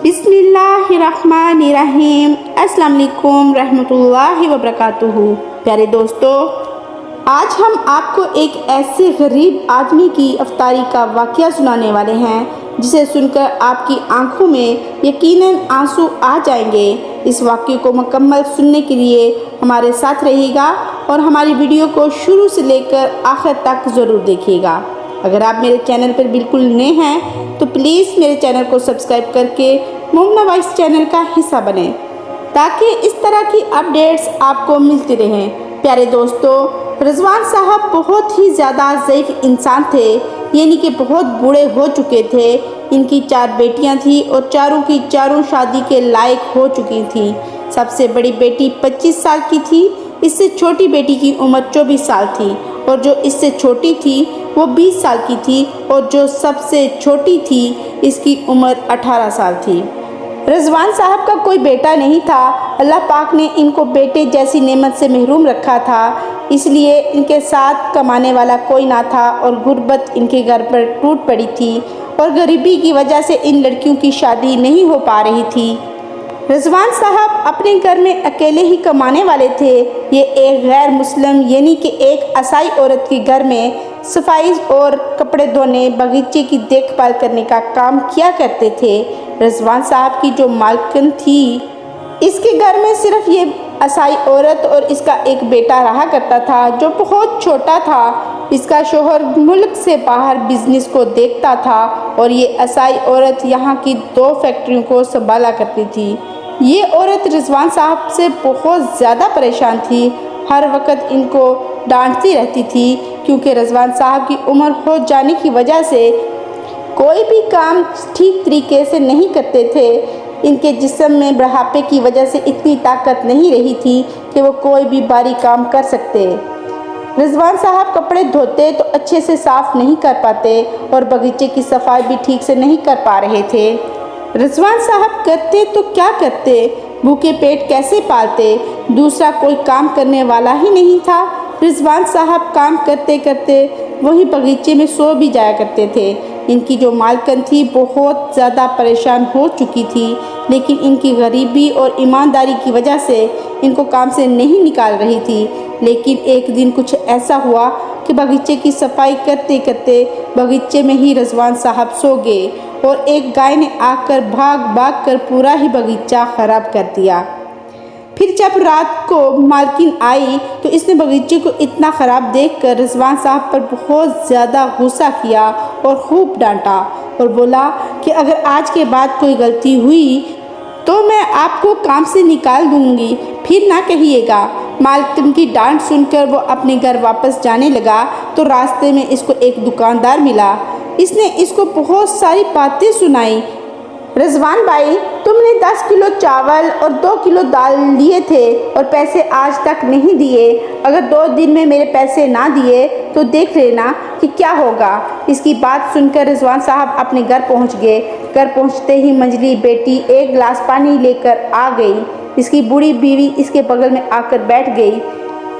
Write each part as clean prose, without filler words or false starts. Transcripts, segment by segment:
बिस्मिल्लाहिर्रहमानिर्रहीम। अस्सलाम वालेकुम रहमतुल्लाहि व बरकातुहू। प्यारे दोस्तों, आज हम आपको एक ऐसे गरीब आदमी की अफ्तारी का वाक़या सुनाने वाले हैं जिसे सुनकर आपकी आंखों में यकीनन आंसू आ जाएंगे। इस वाक़ये को मुकम्मल सुनने के लिए हमारे साथ रहिएगा और हमारी वीडियो को शुरू से लेकर आखिर तक ज़रूर देखिएगा। अगर आप मेरे चैनल पर बिल्कुल नए हैं तो प्लीज़ मेरे चैनल को सब्सक्राइब करके मुमना वॉइस चैनल का हिस्सा बनें ताकि इस तरह की अपडेट्स आपको मिलती रहें। प्यारे दोस्तों, रिजवान साहब बहुत ही ज़्यादा ज़ईफ़ इंसान थे, यानी कि बहुत बूढ़े हो चुके थे। इनकी 4 बेटियां थीं और चारों की चारों शादी के लायक हो चुकी थीं। सबसे बड़ी बेटी 25 साल की थी, इससे छोटी बेटी की उम्र 24 साल थी और जो इससे छोटी थी वो 20 साल की थी और जो सबसे छोटी थी इसकी उम्र 18 साल थी। रिजवान साहब का कोई बेटा नहीं था। अल्लाह पाक ने इनको बेटे जैसी नेमत से महरूम रखा था, इसलिए इनके साथ कमाने वाला कोई ना था और गुर्बत इनके घर पर टूट पड़ी थी और गरीबी की वजह से इन लड़कियों की शादी नहीं हो पा रही थी। रिजवान साहब अपने घर में अकेले ही कमाने वाले थे। ये एक गैर मुस्लिम यानी कि एक ईसाई औरत के घर में सफाई और कपड़े धोने, बगीचे की देखभाल करने का काम किया करते थे। रिजवान साहब की जो मालकिन थी, इसके घर में सिर्फ ये ईसाई औरत और इसका एक बेटा रहा करता था जो बहुत छोटा था। इसका शोहर मुल्क से बाहर बिजनेस को देखता था और ये ईसाई औरत यहाँ की 2 फैक्ट्रियों को संभाला करती थी। ये औरत रिजवान साहब से बहुत ज़्यादा परेशान थी, हर वक्त इनको डांटती रहती थी क्योंकि रिजवान साहब की उम्र हो जाने की वजह से कोई भी काम ठीक तरीके से नहीं करते थे। इनके जिस्म में बुढ़ापे की वजह से इतनी ताकत नहीं रही थी कि वो कोई भी भारी काम कर सकते। रिजवान साहब कपड़े धोते तो अच्छे से साफ़ नहीं कर पाते और बगीचे की सफाई भी ठीक से नहीं कर पा रहे थे। रिजवान साहब करते तो क्या करते, भूखे पेट कैसे पालते, दूसरा कोई काम करने वाला ही नहीं था। रिजवान साहब काम करते करते वही बगीचे में सो भी जाया करते थे। इनकी जो मालकिन थी बहुत ज़्यादा परेशान हो चुकी थी, लेकिन इनकी गरीबी और ईमानदारी की वजह से इनको काम से नहीं निकाल रही थी। लेकिन एक दिन कुछ ऐसा हुआ कि बगीचे की सफाई करते करते बगीचे में ही रिजवान साहब सो गए और एक गाय ने आकर भाग भाग कर पूरा ही बगीचा ख़राब कर दिया। फिर जब रात को मालकिन आई तो इसने बगीचे को इतना ख़राब देखकर रिजवान साहब पर बहुत ज़्यादा गुस्सा किया और खूब डांटा और बोला कि अगर आज के बाद कोई गलती हुई तो मैं आपको काम से निकाल दूंगी, फिर ना कहिएगा। मालकिन की डांट सुनकर वो अपने घर वापस जाने लगा तो रास्ते में इसको एक दुकानदार मिला। इसने इसको बहुत सारी बातें सुनाई। रिजवान भाई, तुमने 10 किलो चावल और 2 किलो दाल लिए थे और पैसे आज तक नहीं दिए। अगर 2 दिन में मेरे पैसे ना दिए तो देख लेना कि क्या होगा। इसकी बात सुनकर रिजवान साहब अपने घर पहुंच गए। घर पहुंचते ही मंजली बेटी एक गिलास पानी लेकर आ गई। इसकी बूढ़ी बीवी इसके बगल में आकर बैठ गई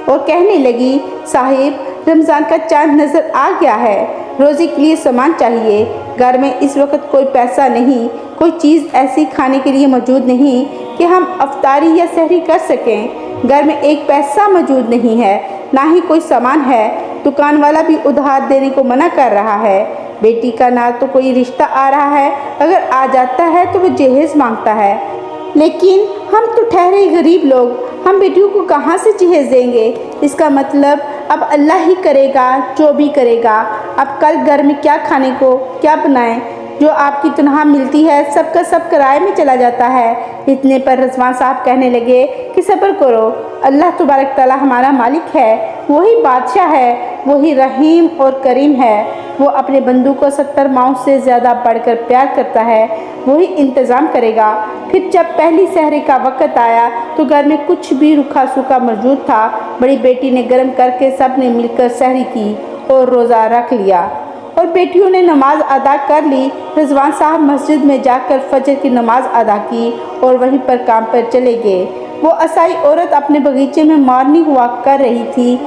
और कहने लगी, साहिब, रमज़ान का चांद नज़र आ गया है, रोज़ी के लिए सामान चाहिए। घर में इस वक्त कोई पैसा नहीं, कोई चीज़ ऐसी खाने के लिए मौजूद नहीं कि हम अफ्तारी या सहरी कर सकें। घर में एक पैसा मौजूद नहीं है, ना ही कोई सामान है। दुकान वाला भी उधार देने को मना कर रहा है। बेटी का ना तो कोई रिश्ता आ रहा है, अगर आ जाता है तो वो जहेज़ मांगता है। लेकिन हम तो ठहरे गरीब लोग, हम बेटियों को कहाँ से जहेज़ देंगे। इसका मतलब अब अल्लाह ही करेगा जो भी करेगा। अब कल घर में क्या खाने को क्या बनाएं, जो आपकी तनख्वाह मिलती है सबका सब किराए में चला जाता है। इतने पर रिजवान साहब कहने लगे कि सब्र करो, अल्लाह तबारक तआला हमारा मालिक है, वही बादशाह है, वही रहीम और करीम है। वो अपने बंदू को 70 माओं से ज़्यादा बढ़कर प्यार करता है, वही इंतज़ाम करेगा। फिर जब पहली सहरे का वक़्त आया तो घर में कुछ भी रूखा सूखा मौजूद था। बड़ी बेटी ने गर्म करके सब ने मिलकर सहरी की और रोज़ा रख लिया और बेटियों ने नमाज अदा कर ली। रिजवान साहब मस्जिद में जाकर फजर की नमाज अदा की और वहीं पर काम पर चले गए। वो ईसाई औरत अपने बगीचे में मॉर्निंग वॉक कर रही थी।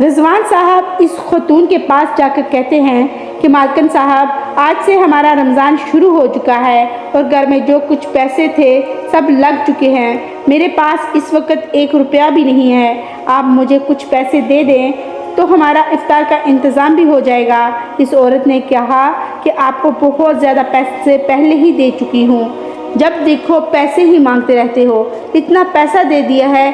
रिजवान साहब इस खतून के पास जाकर कहते हैं कि मालकिन साहब, आज से हमारा रमज़ान शुरू हो चुका है और घर में जो कुछ पैसे थे सब लग चुके हैं। मेरे पास इस वक्त 1 रुपया भी नहीं है। आप मुझे कुछ पैसे दे दें तो हमारा इफ्तार का इंतज़ाम भी हो जाएगा। इस औरत ने कहा कि आपको बहुत ज़्यादा पैसे पहले ही दे चुकी हूँ, जब देखो पैसे ही मांगते रहते हो। इतना पैसा दे दिया है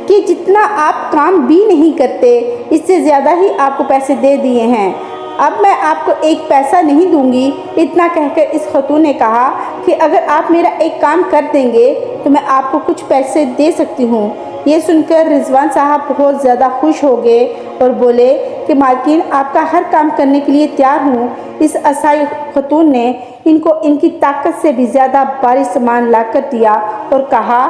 कि जितना आप काम भी नहीं करते, इससे ज़्यादा ही आपको पैसे दे दिए हैं। अब मैं आपको 1 पैसा नहीं दूंगी। इतना कहकर इस खतून ने कहा कि अगर आप मेरा एक काम कर देंगे तो मैं आपको कुछ पैसे दे सकती हूँ। ये सुनकर रिजवान साहब बहुत ज़्यादा खुश हो गए और बोले कि मालकिन, आपका हर काम करने के लिए तैयार हूँ। इस असाई खतून ने इनको इनकी ताकत से भी ज़्यादा भारी सामान ला कर दिया और कहा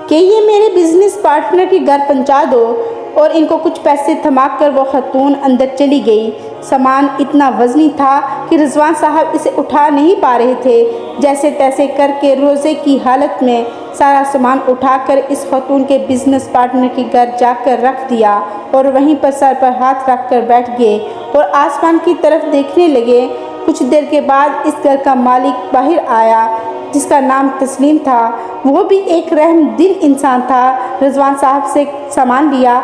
कि ये मेरे बिजनेस पार्टनर के घर पहुंचा दो, और इनको कुछ पैसे थमा कर वो खतून अंदर चली गई। सामान इतना वज़नी था कि रिजवान साहब इसे उठा नहीं पा रहे थे। जैसे तैसे करके रोज़े की हालत में सारा सामान उठाकर इस खतून के बिजनेस पार्टनर के घर जाकर रख दिया और वहीं पर सर पर हाथ रख कर बैठ गए और आसमान की तरफ देखने लगे। कुछ देर के बाद इस घर का मालिक बाहर आया, जिसका नाम तस्लीम था। वो भी एक रहमदिल इंसान था। रिजवान साहब से सामान लिया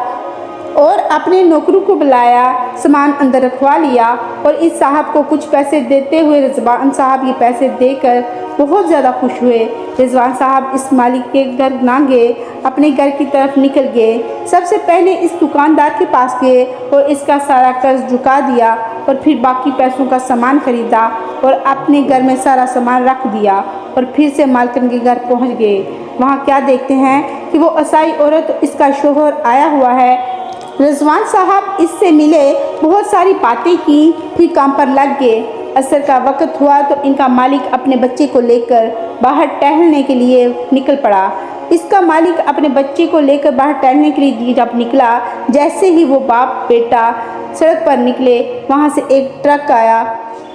और अपने नौकरों को बुलाया, सामान अंदर रखवा लिया और इस साहब को कुछ पैसे देते हुए रिजवान साहब ये पैसे देकर बहुत ज़्यादा खुश हुए। रिजवान साहब इस मालिक के घर ना गए, अपने घर की तरफ निकल गए। सबसे पहले इस दुकानदार के पास गए और इसका सारा कर्ज चुका दिया और फिर बाकी पैसों का सामान खरीदा और अपने घर में सारा सामान रख दिया और फिर से मालकिन के घर पहुंच गए। वहां क्या देखते हैं कि वो असाई औरत, इसका शोहर आया हुआ है। रिजवान साहब इससे मिले, बहुत सारी बातें की, फिर काम पर लग गए। असर का वक्त हुआ तो इनका मालिक अपने बच्चे को लेकर बाहर टहलने के लिए निकल पड़ा। इसका मालिक अपने बच्चे को लेकर बाहर टहलने के लिए जब निकला, जैसे ही वो बाप बेटा सड़क पर निकले, वहाँ से एक ट्रक आया।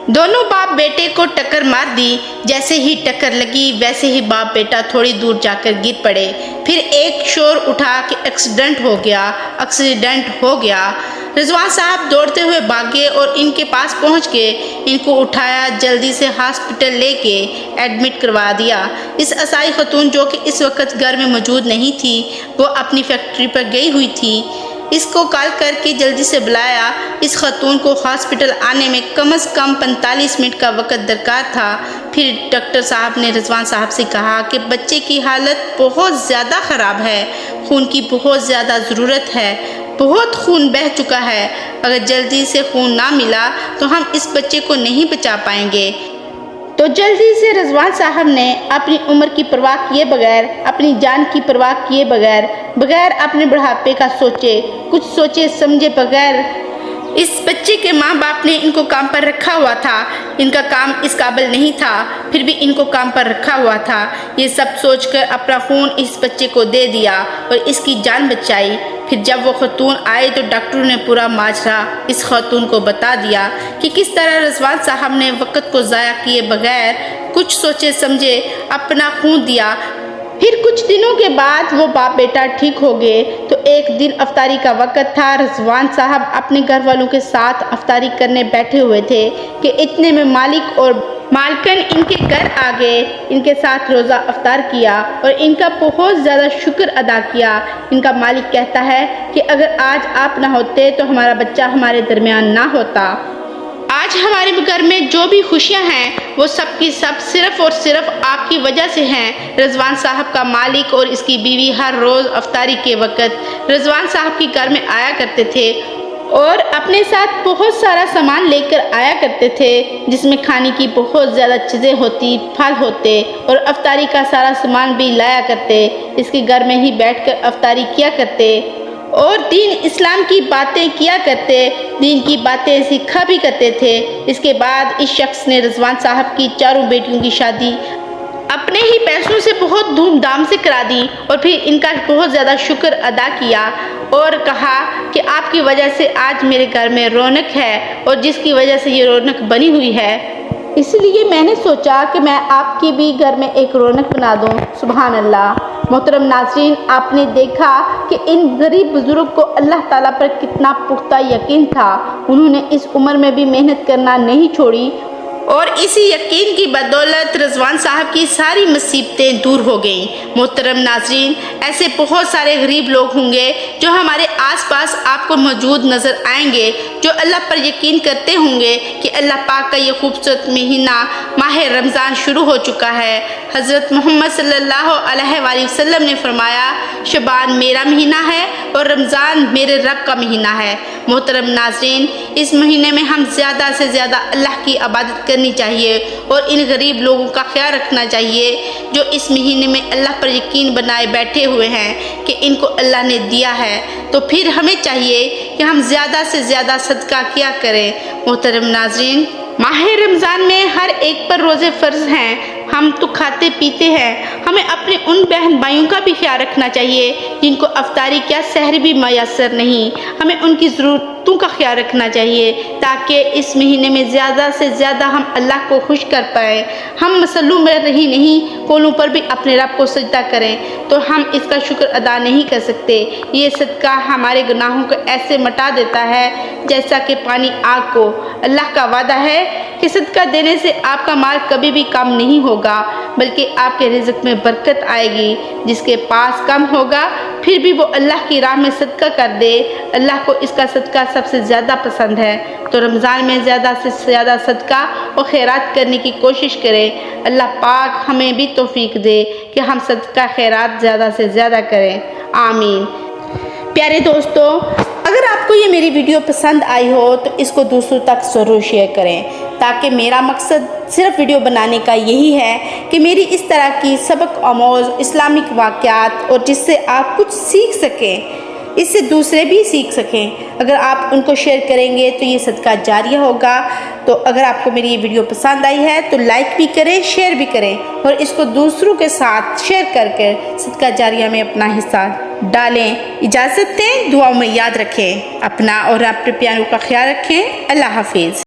दोनों बाप बेटे को टक्कर मार दी। जैसे ही टक्कर लगी वैसे ही बाप बेटा थोड़ी दूर जाकर गिर पड़े। फिर एक शोर उठा कि एक्सीडेंट हो गया। रिजवान साहब दौड़ते हुए भागे और इनके पास पहुंच गए। इनको उठाया, जल्दी से हॉस्पिटल लेके एडमिट करवा दिया। इस असाई खतून, जो कि इस वक्त घर में मौजूद नहीं थी, वो अपनी फैक्ट्री पर गई हुई थी। इसको कॉल करके जल्दी से बुलाया। इस खतून को हॉस्पिटल आने में कम से कम 45 मिनट का वक्त दरकार था। फिर डॉक्टर साहब ने रिजवान साहब से कहा कि बच्चे की हालत बहुत ज़्यादा ख़राब है, खून की बहुत ज़्यादा ज़रूरत है, बहुत खून बह चुका है। अगर जल्दी से खून ना मिला तो हम इस बच्चे को नहीं बचा पाएंगे। तो जल्दी से रिजवान साहब ने अपनी उम्र की परवाह किए बगैर, अपनी जान की परवाह किए बगैर अपने बुढ़ापे का सोचे, कुछ सोचे समझे बगैर, इस बच्चे के माँ बाप ने इनको काम पर रखा हुआ था। इनका काम इस काबिल नहीं था, फिर भी इनको काम पर रखा हुआ था। ये सब सोचकर अपना खून इस बच्चे को दे दिया और इसकी जान बचाई। फिर जब वो खतून आए तो डॉक्टरों ने पूरा माजरा इस खतून को बता दिया कि किस तरह रिजवान साहब ने वक्त को ज़ाया किए बगैर, कुछ सोचे समझे अपना खून दिया। फिर कुछ दिनों के बाद वो बाप बेटा ठीक हो गए। तो एक दिन अफ्तारी का वक्त था। रिजवान साहब अपने घर वालों के साथ अफ्तारी करने बैठे हुए थे कि इतने में मालिक और मालकिन इनके घर आ गए। इनके साथ रोज़ा अफ्तार किया और इनका बहुत ज़्यादा शुक्र अदा किया। इनका मालिक कहता है कि अगर आज आप ना होते तो हमारा बच्चा हमारे दरमियान ना होता। आज हमारे घर में जो भी खुशियां हैं वो सब की सब सिर्फ और सिर्फ आपकी वजह से हैं। रिजवान साहब का मालिक और इसकी बीवी हर रोज़ अफ्तारी के वक्त रिजवान साहब के घर में आया करते थे और अपने साथ बहुत सारा सामान लेकर आया करते थे, जिसमें खाने की बहुत ज़्यादा चीज़ें होती, फल होते और अफ्तारी का सारा सामान भी लाया करते। इसके घर में ही बैठकर अफ्तारी किया करते और दीन इस्लाम की बातें किया करते, दीन की बातें सीखा भी करते थे। इसके बाद इस शख्स ने रिजवान साहब की चारों बेटियों की शादी अपने ही पैसों से बहुत धूमधाम से करा दी और फिर इनका बहुत ज़्यादा शुक्र अदा किया और कहा कि आपकी वजह से आज मेरे घर में रौनक है और जिसकी वजह से ये रौनक बनी हुई है, इसलिए मैंने सोचा कि मैं आपके भी घर में एक रौनक बना दूं। सुभान अल्लाह। मोहतरम नाज़रीन, आपने देखा कि इन गरीब बुजुर्ग को अल्लाह ताला पर कितना पुख्ता यकीन था। उन्होंने इस उम्र में भी मेहनत करना नहीं छोड़ी اور اسی یقین کی بدولت رضوان صاحب کی ساری مصیبتیں دور ہو گئیں۔ محترم ناظرین، ایسے بہت سارے غریب لوگ ہوں گے جو ہمارے آس پاس آپ کو موجود نظر آئیں گے، جو اللہ پر یقین کرتے ہوں گے کہ اللہ پاک کا یہ خوبصورت مہینہ ماہ رمضان شروع ہو چکا ہے۔ حضرت محمد صلی اللہ علیہ وآلہ وسلم نے فرمایا، شعبان میرا مہینہ ہے اور رمضان میرے رب کا مہینہ ہے۔ محترم ناظرین، اس مہینے میں ہم زیادہ سے زیادہ اللہ کی عبادت کرنی چاہیے اور ان غریب لوگوں کا خیال رکھنا چاہیے جو اس مہینے میں اللہ پر یقین بنائے بیٹھے ہوئے ہیں کہ ان کو اللہ نے دیا ہے، تو پھر ہمیں چاہیے کہ ہم زیادہ سے زیادہ صدقہ کیا کریں۔ محترم ناظرین، ماہ رمضان میں ہر ایک پر روزے فرض ہیں، ہم تو کھاتے پیتے ہیں، ہمیں اپنے ان بہن بھائیوں کا بھی خیال رکھنا چاہیے جن کو افطاری کیا سحر بھی میسر نہیں، ہمیں ان کی ضرورتوں کا خیال رکھنا چاہیے تاکہ اس مہینے میں زیادہ سے زیادہ ہم اللہ کو خوش کر پائیں۔ ہم مسلوں میں رہی نہیں، کولوں پر بھی اپنے رب کو سجدہ کریں تو ہم اس کا شکر ادا نہیں کر سکتے۔ یہ صدقہ ہمارے گناہوں کو ایسے مٹا دیتا ہے جیسا کہ پانی آگ کو۔ اللہ کا وعدہ ہے کہ صدقہ دینے سے آپ کا مال کبھی بھی کم نہیں ہوگا بلکہ آپ کے رزق میں برکت آئے گی۔ جس کے پاس کم ہوگا پھر بھی وہ اللہ کی راہ میں صدقہ کر دے، اللہ کو اس کا صدقہ سب سے زیادہ پسند ہے۔ تو رمضان میں زیادہ سے زیادہ صدقہ اور خیرات کرنے کی کوشش کریں۔ اللہ پاک ہمیں بھی توفیق دے کہ ہم صدقہ خیرات زیادہ سے زیادہ کریں، آمین۔ پیارے دوستو، اگر آپ کو یہ میری ویڈیو پسند آئی ہو تو اس کو دوسروں تک ضرور شیئر کریں، تاکہ میرا مقصد صرف ویڈیو بنانے کا یہی ہے کہ میری اس طرح کی سبق آموز اسلامک واقعات اور جس سے آپ کچھ سیکھ سکیں، اس سے دوسرے بھی سیکھ سکیں۔ اگر آپ ان کو شیئر کریں گے تو یہ صدقہ جاریہ ہوگا۔ تو اگر آپ کو میری یہ ویڈیو پسند آئی ہے تو لائک بھی کریں، شیئر بھی کریں اور اس کو دوسروں کے ساتھ شیئر کر کے صدقہ جاریہ میں اپنا حصہ ڈالیں۔ اجازت دیں، دعاؤں میں یاد رکھیں، اپنا اور اپنے پیاروں کا خیال رکھیں۔ اللہ حافظ۔